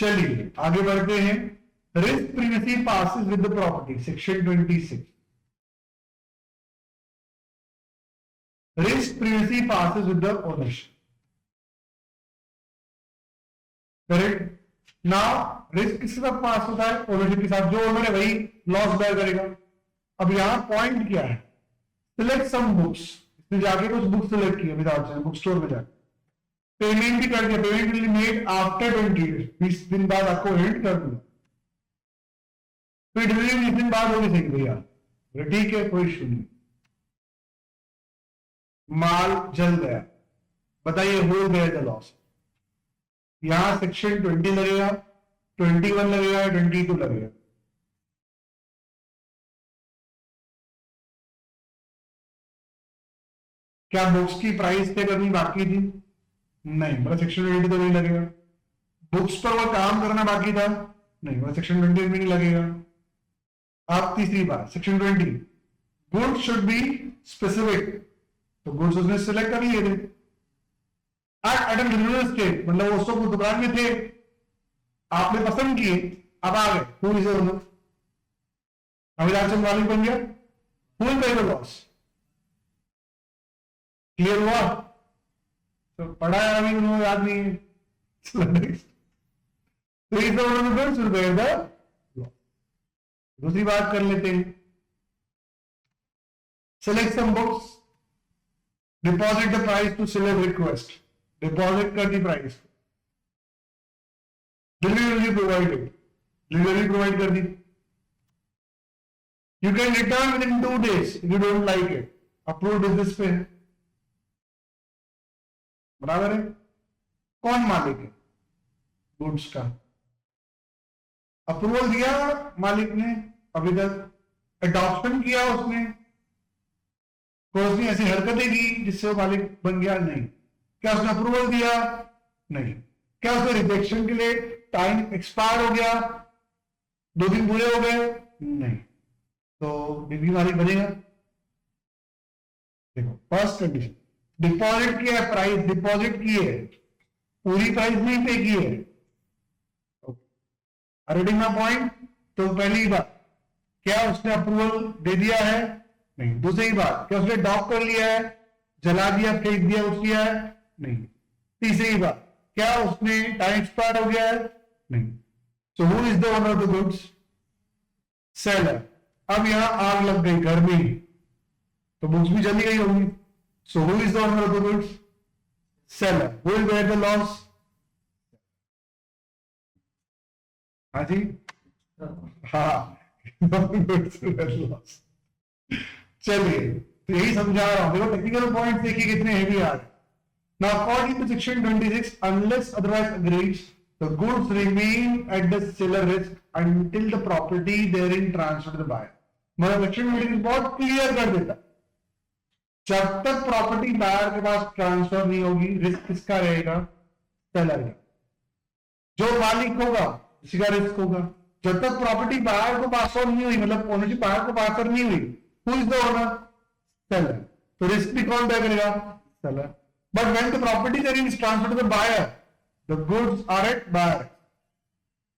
चलिए आगे बढ़ते हैं। Risk previously passes with the property, section 26। Risk previously passes with the ownership, correct. Now risk किसके साथ पास होता है? ओनरशिप के साथ। जो ओनर है वही लॉस बेयर करेगा। अब यहां पॉइंट क्या है? Select some books. इसने जाके कुछ बुक्स सिलेक्ट किए विदाउट बुक स्टोर में जाकर, पेमेंट भी कर दिया। Payment will be made after 20 days, 20 दिन बाद आपको पेमेंट कर दूंगा। फिर डिलीवरी 20 दिन बाद होगी, सही भैया, ठीक है, कोई इशू नहीं। माल जल गया, बताइए होल बेयर द लॉस। यहां सेक्शन 20 लगेगा, 21 लगेगा, 22 लगेगा। क्या बुक्स की प्राइस पे करनी बाकी थी? नहीं, मतलब सेक्शन 20 तो नहीं लगेगा। बुक्स पर वो काम करना बाकी था? नहीं, मतलब सेक्शन 20 में नहीं लगेगा। अब तीसरी बात, section 20, goods should be specific, तो गुड्स उसने सिलेक्ट कर लिए थे एट एन रियल स्टेट, मतलब वो सब दुकान में थे, आपने पसंद किए, अब आ गए, who is the owner? Amitabh Chand मालिक बन गया, who will pay the loss? Clear हुआ? तो पढ़ा है अभी, उन्होंने याद नहीं है। तो इस goods will bear the loss. दूसरी बात कर लेते हैं। Select some books, deposit the price to seller request, deposit कर दी price, delivery provided, delivery provide कर दी। You can return with in 2 days if you don't like it, approve business पे, बराबर है। कौन मालिक है गुड्स का? अप्रूवल दिया मालिक ने, अभी तक एडॉप्शन किया उसने, कोई उसने ऐसी हरकतें की जिससे वो मालिक बन गया? नहीं। क्या उसने अप्रूवल दिया? नहीं। क्या उसने रिजेक्शन के लिए टाइम एक्सपायर हो गया, 2 दिन पूरे हो गए? नहीं। तो डिग्री मालिक बनेगा? देखो, फर्स्ट कंडीशन, डिपॉजिट किया है, प्राइस डिपॉजिट की है, पूरी प्राइस नहीं पे की है। Reading my point. तो पहली बात, क्या उसने अप्रूवल दे दिया है? नहीं। दूसरी बात, क्या उसने डॉक कर लिया है, जला दिया, फेंक दिया, उस किया है? नहीं। तीसरी बात, क्या उसने टाइम एक्सपायर हो गया है? नहीं। सो who is the owner of the goods? Seller. अब यहां आग लग गई घर में ही, तो बुक्स भी जली गई होंगी। So who is the owner of the goods? Seller. Who will bear the loss? हाँ जी, हाँ। चलिए, तो यही समझा रहा हूं। देखो टेक्निकल पॉइंट देखिए कितने हेवी आ रहे। Now according to section 26, unless otherwise agreed, the goods remain at the seller risk until the property therein transferred to the buyer. मतलब सेक्शन 26 बहुत क्लियर कर देता, जब तक प्रॉपर्टी बायर के पास ट्रांसफर नहीं होगी, रिस्क किसका रहेगा? सेलर का। जो मालिक होगा उसी का रिस्क होगा। जब तक प्रॉपर्टी बायर को पास ऑन नहीं हुई, मतलब ओनरशिप बायर को पास ऑन नहीं हुई, who is the owner? Seller. तो रिस्क भी कौन तय करेगा? Seller. But when the property therein is transferred to the buyer, the goods are at buyer.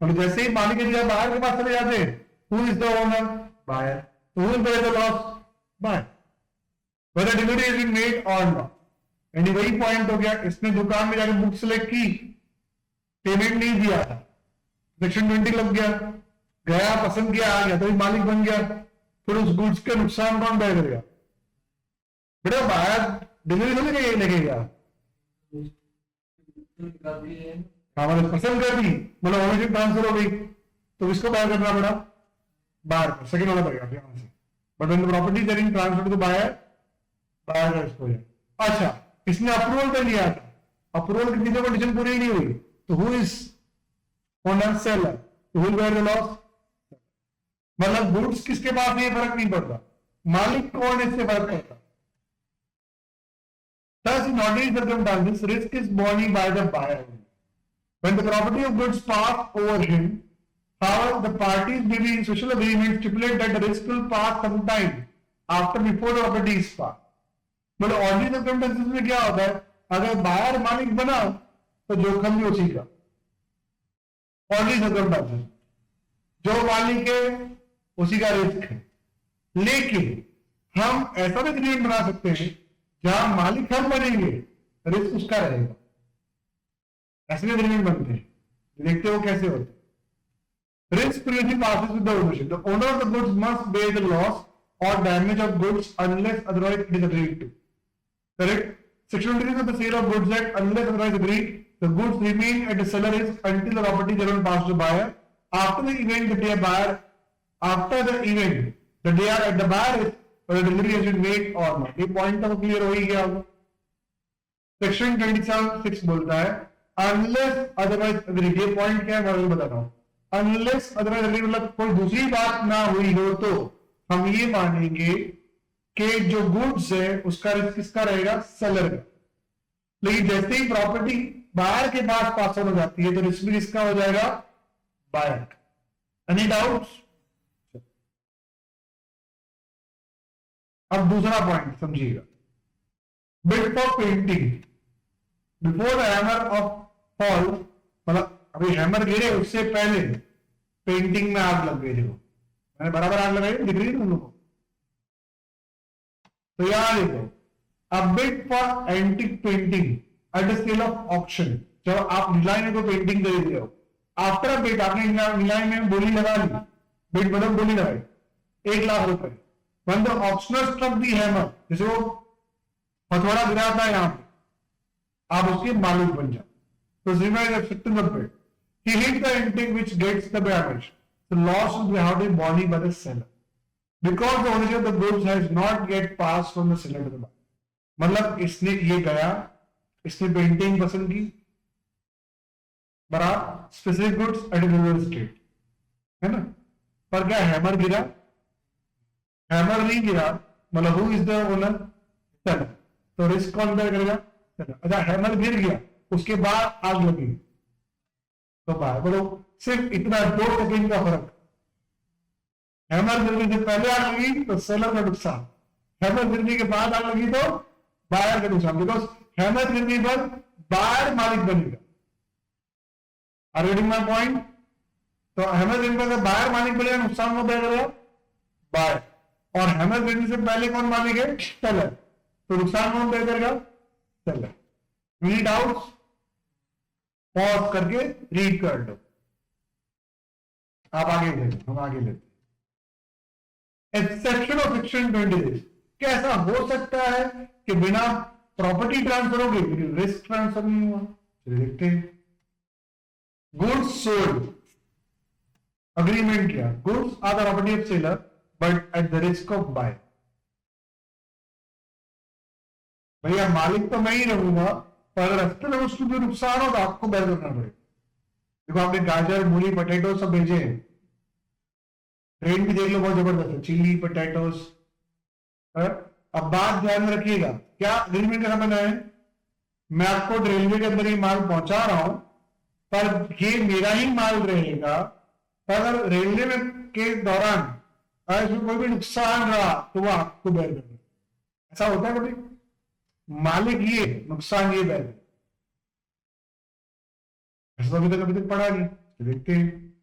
मतलब जैसे ही मालिक के बाहर के पास चले जाते हैं, who is the owner? Buyer. Who will bear the loss? Buyer. Whether delivery has been made or not. यानी वही पॉइंट हो गया, इसने दुकान में जाकर बुक सिलेक्ट की, पेमेंट नहीं दिया था, सेक्शन 20 लग गया, गया पसंद किया, आ गया, तो मालिक बन गया। फिर उस गुड्स के नुकसान कौन बेयर करेगा? बेटा बाहर डिलीवरी तो नहीं लगेगा, हमारे पसंद कर दी, मतलब ओनरशिप ट्रांसफर हो गई, तो इसको बायर करना पड़ा बाहर पर, सेकंड वाला पड़ेगा यहां से। But when the property is being transferred to buyer, buyer का इसको है। अच्छा, इसने अप्रूवल कर लिया था, अप्रूवल की तीनों कंडीशन पूरी नहीं हुई, तो who is owner? Seller. Who will bear the loss? मतलब गुड्स किसके पास है, फर्क नहीं पड़ता, मालिक कौन है इससे फर्क पड़ता। Thus, in ordinary circumstances, risk is borne by the buyer. When the property of goods pass over him, however, the parties may be in social agreement stipulate that the risk will pass sometime after before the property is passed. मतलब ordinary circumstances में क्या होता है, अगर buyer मालिक बना तो जोखिम भी उसी का, ऑलरेडी सर्कमस्टांसेस, जो मालिक है उसी का रिस्क है। लेकिन हम ऐसा भी एग्रीमेंट बना सकते हैं जहां मालिक हम बनेंगे, रिस्क उसका रहेगा। ऐसे भी एग्रीमेंट बनते हैं, देखते हो कैसे होते हैं। Risk previously passes with the ownership. The owner of the goods must bear the loss or damage of goods unless otherwise it is agreed to. Correct? Section 23 of the Sale of Goods Act, unless otherwise agreed, the goods remain at the seller is until the property thereon passed to the buyer. After the event, the day buyer, after the event, the day at the buyer is whether delivery has been made or not. ये point तो clear हो ही गया होगा। Section 27(6) बोलता है unless otherwise agreed। ये point क्या है मैं बता रहा हूं। अनलेस अदरवाइज अग्री मतलब कोई दूसरी बात ना हुई हो तो हम ये मानेंगे कि जो गुड्स है उसका रिस्क किसका रहेगा, सेलर का। लेकिन जैसे ही प्रॉपर्टी बायर के पास पास हो जाती है तो रिस्क भी किसका हो जाएगा, बायर का। Any doubts? अब दूसरा पॉइंट समझिएगा। Bid for painting before the hammer of fall, मतलब अभी हैमर गिरे उससे पहले पेंटिंग में आग लग गई। देखो मैंने बराबर आग लगाई, दिख रही है तुम लोगों को? तो यहां देखो, अब bid for antique painting at the sale of auction. जब आप नीलामी में कोई पेंटिंग खरीद रहे हो, आफ्टर बिड आपने नीलामी में बोली लगा ली, बिड मतलब बोली लगाई 1 लाख रुपए। when the auctioneer struck the hammer, जैसे वो हथौड़ा गिरा था यहां पे, आप उसके मालिक बन जाओ। तो जिम्मा is acceptance of bid. He hit the antique which gets the damage. The loss will be held in body by the seller because the ownership of the goods has not yet passed from the seller to the buyer. मतलब इसने ये गया, इसने painting पसंद की, बरा specific goods at real estate है ना, पर क्या हैमर गिरा? हैमर नहीं गिरा, मतलब who is the owner, seller. तो रिस्क कौन बेयर करेगा, सेलर। अच्छा हैमर गिर गया, उसके बाद आग लगी तो बाहर बोलो, सिर्फ इतना 2 सेकंड का फर्क। हैमर गिरने से पहले आग लगी तो सेलर का नुकसान, हैमर गिरने के बाद आग लगी तो बायर का नुकसान। बिकॉज हैमर गिरने पर बायर मालिक बनेगा। Are you getting my point? तो हैमर गिरने पर बायर मालिक बनेगा, नुकसान को बेयर करेगा बायर। और हैमर गिरने से पहले कौन मालिक है, सेलर। तो नुकसान कौन बेयर करेगा, सेलर। Any doubts? पॉज करके रीड कर लो, आप आगे ले, हम आगे लेते। Exception of section 26। कैसा हो सकता है कि बिना प्रॉपर्टी ट्रांसफर हो गई, रिस्क ट्रांसफर नहीं हुआ? चलिए देखते हैं। गुड्स सोल्ड, अग्रीमेंट किया, goods are the property of seller but at the risk of buyer. भैया मालिक तो मैं ही रहूंगा, पर रास्ते में उसको जो नुकसान होगा आपको बेयर करना पड़ेगा। देखो आपने गाजर, मूली, पोटैटो सब भेजे हैं, ट्रेन भी देख लो बहुत जबरदस्त है, चिली, पोटैटोस। अब बात ध्यान में रखिएगा, क्या एग्रीमेंट का बना है, मैं आपको रेलवे के अंदर ही माल पहुंचा रहा हूं, पर ये मेरा ही माल रहेगा। अगर रेलवे में के दौरान इसमें कोई भी नुकसान रहा तो वह आपको बेयर करना। ऐसा होता है कभी? मालिक ये, नुकसान ये बैल। ऐसा अभी तक पढ़ा नहीं, तो देखते हैं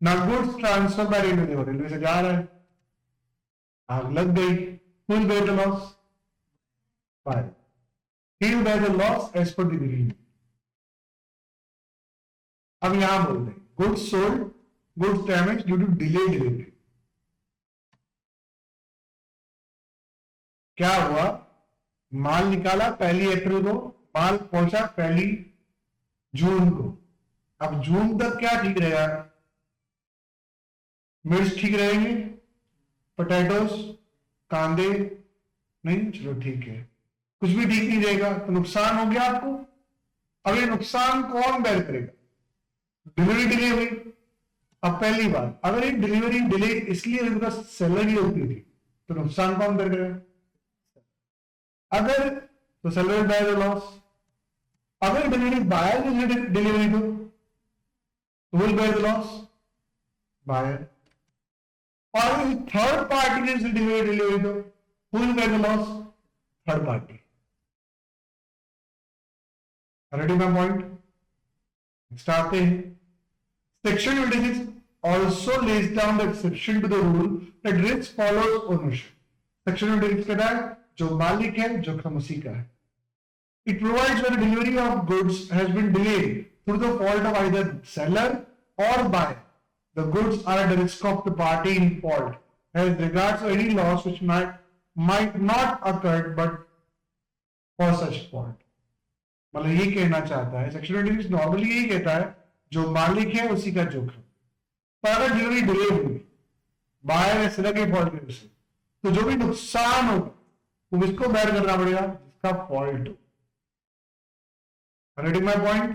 ना। गुड्स ट्रांसफर बाय रेलवे, देखो रेलवे से जा रहा है, आग लग गई, full bear the loss by, he will bear the loss as per the agreement. अब यहां बोलते हैं goods sold, goods damage due to delay delivery. क्या हुआ, माल निकाला 1 अप्रैल को, माल पहुंचा 1 जून को। अब जून तक क्या ठीक रहेगा, मिर्च ठीक रहेंगे, पोटैटोस, कांदे नहीं, चलो ठीक है, कुछ भी ठीक नहीं रहेगा तो नुकसान हो गया आपको। अब ये नुकसान कौन बेयर करेगा, डिलीवरी डिले हुई। अब पहली बात, अगर ये डिलीवरी डिले इसलिए हुई बिकॉज सेलर ही होती थी, तो नुकसान कौन बेयर करेगा, अगर तो सेलर बेयर द लॉस। अगर डिलीवरी बायर की डिलीवरी तो will bear the loss buyer. और थर्ड पार्टी ने डिलीवरी तो will bear the loss third party. Ready my point? Next आते हैं Section 26 also lays down the exception to the rule that risk follows ownership. Section 26 कहता है जो मालिक है जोखिम उसी का है. It provides when the delivery of goods has been delayed through the fault of either seller or buyer. The goods are at the risk of the party in fault as regards any loss which might not occur but for such fault. मतलब ये कहना चाहता है section 26 normally यही कहता है जो मालिक है उसी का जोखिम. पर अगर डिलीवरी डिले हुई बायर या सेलर के फॉल्ट की वजह से तो जो भी नुकसान होगा वो किसको बेयर करना पड़ेगा? जिसका फॉल्ट हो. Getting my point?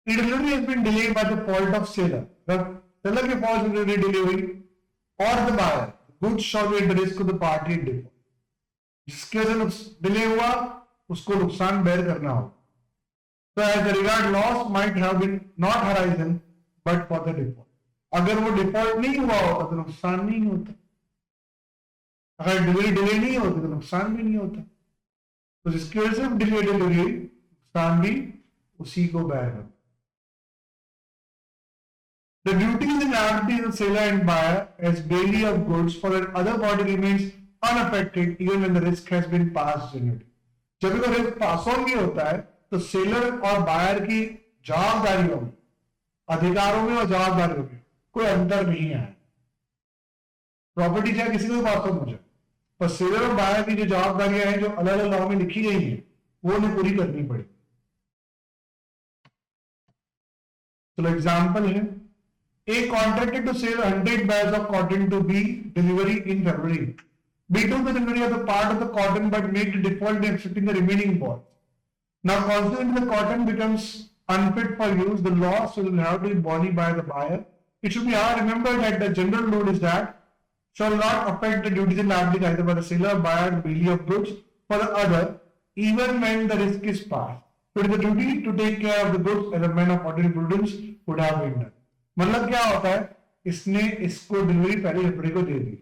The delivery has been delayed by the fault of seller. The seller के fault से delivery delay हुई or the buyer. Goods shall be at the risk of the party in default. जिसके वजह से delay हुआ उसको नुकसान bear करना होगा. So as the regard loss might have been not arisen but for the default. अगर वो डिफॉल्ट नहीं हुआ होता तो नुकसान नहीं होता. अगर डिलीवरी डिले नहीं होती तो नुकसान भी नहीं होता. तो जिसकी वजह से डिले डिलीवरी नुकसान भी उसी को बेयर करता. The duties and liabilities of seller and buyer as bailey of goods for an other party remains unaffected even when the risk has been passed generally. जब भी रिस्क पास ऑन भी होता है तो सेलर और buyer की जवाबदारियों में, अधिकारों में और जवाबदारियों में कोई अंतर नहीं है. प्रॉपर्टी चाहे किसी को पास ऑन हो जाए पर सेलर और बायर की जो जवाबदारियां हैं जो अलग अलग लॉ में लिखी गई हैं वो उन्हें पूरी करनी पड़ेगी. चलो एग्जांपल है. A contracted to sell 100 bags of cotton to be delivery in February. B took the delivery of the part of the cotton but made the default in accepting the remaining balls. Now, consequently, the cotton becomes unfit for use. The loss will have to be borne by the buyer. It should be remembered that the general rule is that shall not affect the duties and liabilities either by the seller, buyer, the bailey of goods for the other, even when the risk is past. So, it is the duty to take care of the goods as a man of ordinary prudence would have been done. मतलब क्या होता है? इसने इसको delivery पहले फरवरी को दे दी.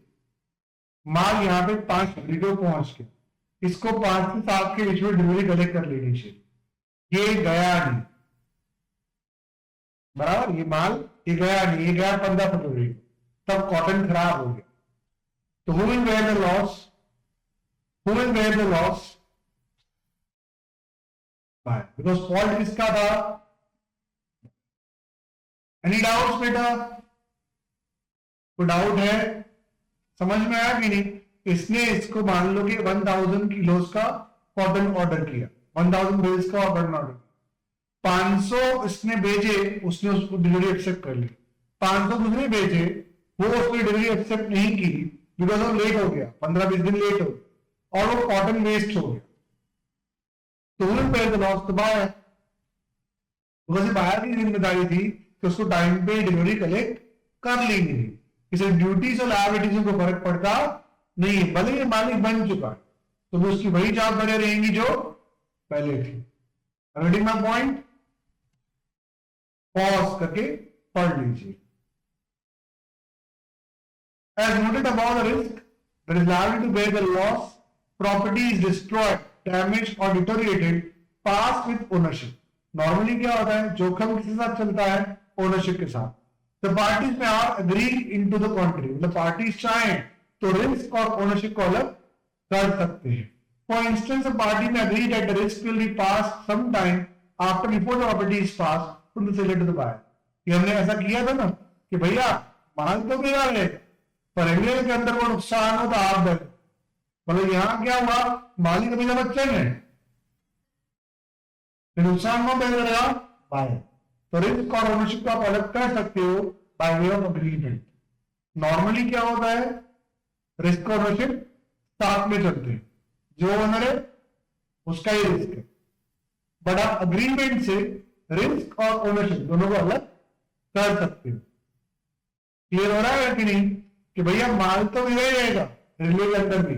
माल यहाँ पे 5 फरवरी को पहुंच गया. इसको 5 से 7 के बीच में डिलीवरी कलेक्ट कर लेनी चाहिए. ये गया नहीं, बराबर. ये माल ये गया नहीं, ये गया 15 फरवरी को, तब कॉटन खराब हो गया. तो who will bear the loss? Who will bear the loss? Because fault किसका था? Any doubts बेटा? कोई डाउट है? समझ में आया कि नहीं? इसने इसको मान लो कि 1000 किलोस का कॉटन ऑर्डर किया, 1000 बेल्स का कॉटन ऑर्डर किया. 500 इसने भेजे, उसने उसको डिलीवरी एक्सेप्ट कर ली. 500 दूसरे भेजे, वो उसने डिलीवरी एक्सेप्ट नहीं की बिकॉज वो लेट हो गया, 15-20 दिन लेट हो गया और वो कॉटन वेस्ट हो गया. तो उन्होंने पे द लॉस तो बायर, बिकॉज बायर की जिम्मेदारी थी कि उसको टाइम पे डिलीवरी कलेक्ट कर लेनी थी. इसे ड्यूटीज और लायबिलिटीज को फर्क पड़ता नहीं, भले ये मालिक बन चुका है तो भी उसकी वही जवाबदारियां रहेंगी जो पहले थी. रीडिंग माय पॉइंट, पॉज करके पढ़ लीजिए. As noted above, the risk that is liable to bear the loss, property is destroyed, damaged or deteriorated, pass with ownership. Normally क्या होता है? जोखिम किसके साथ चलता है? ओनरशिप के साथ. The parties may are agree into the contrary. The parties चाहें तो रिस्क और ओनरशिप को अलग कर सकते हैं. For instance, a party may agree that the risk will be passed sometime after before the property is passed from the seller to the buyer. ये हमने ऐसा किया था ना कि भैया माल तो मेरा है पर अगले के अंदर वो नुकसान हो तो आप दे. मतलब यहां क्या हुआ? मालिक अभी बच्चे हैं, नुकसान कौन बेयर करेगा? बायर. तो रिस्क और ओनरशिप को आप अलग कर सकते हो by way of agreement. Normally क्या होता है? रिस्क और ओनरशिप साथ में चलते हैं, जो ओनर है उसका ही रिस्क है. बट आप अग्रीमेंट से रिस्क और ओनरशिप दोनों को अलग कर सकते हो. क्लियर हो रहा है कि नहीं? कि भैया माल तो मिल ही रहेगा रेलवे के अंदर भी,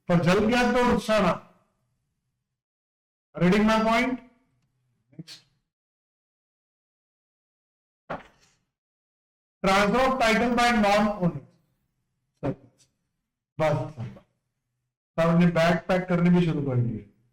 पर जल गया तो नुकसान आ. Reading my point. Next, transfer of title by non owner. बस सबने बैग पैक करने भी शुरू कर दिए.